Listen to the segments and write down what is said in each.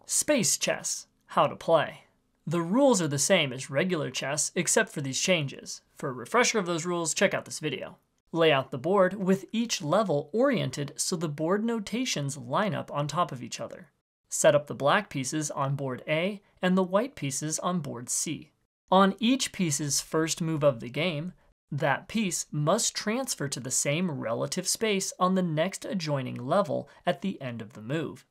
Space chess. How to play. The rules are the same as regular chess except for these changes. For a refresher of those rules, check out this video. Lay out the board with each level oriented so the board notations line up on top of each other. Set up the black pieces on board A and the white pieces on board C. On each piece's first move of the game, that piece must transfer to the same relative space on the next adjoining level at the end of the move,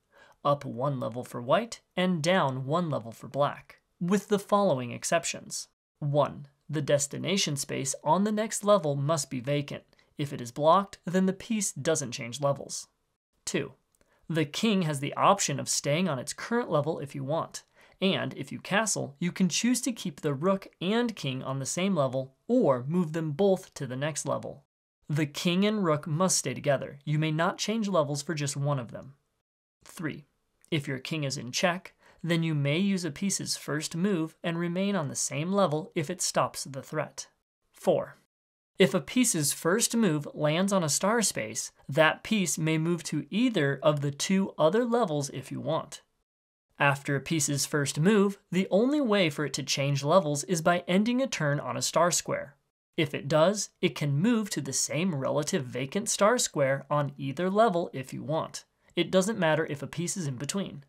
up one level for white and down one level for black, with the following exceptions. 1. The destination space on the next level must be vacant. If it is blocked, then the piece doesn't change levels. 2. The king has the option of staying on its current level if you want, and if you castle, you can choose to keep the rook and king on the same level or move them both to the next level. The king and rook must stay together. You may not change levels for just one of them. 3. If your king is in check, then you may use a piece's first move and remain on the same level if it stops the threat. 4. If a piece's first move lands on a star space, that piece may move to either of the two other levels if you want. After a piece's first move, the only way for it to change levels is by ending a turn on a star square. If it does, it can move to the same relative vacant star square on either level if you want. It doesn't matter if a piece is in between.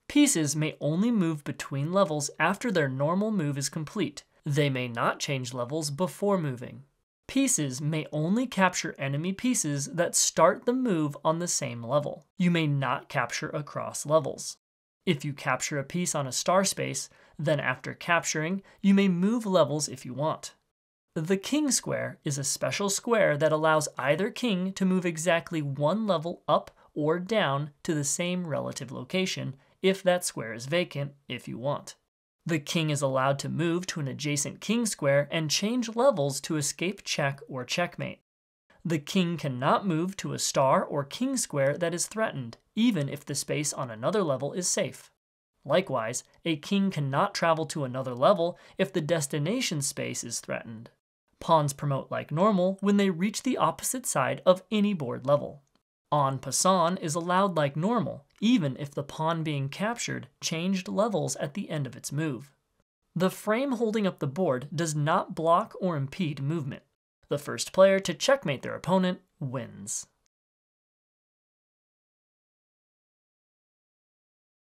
Pieces may only move between levels after their normal move is complete. They may not change levels before moving. Pieces may only capture enemy pieces that start the move on the same level. You may not capture across levels. If you capture a piece on a star space, then after capturing, you may move levels if you want. The king square is a special square that allows either king to move exactly one level up or down to the same relative location if that square is vacant if you want. The king is allowed to move to an adjacent king square and change levels to escape check or checkmate. The king cannot move to a star or king square that is threatened, even if the space on another level is safe. Likewise, a king cannot travel to another level if the destination space is threatened. Pawns promote like normal when they reach the opposite side of any board level. En passant is allowed like normal, even if the pawn being captured changed levels at the end of its move. The frame holding up the board does not block or impede movement. The first player to checkmate their opponent wins.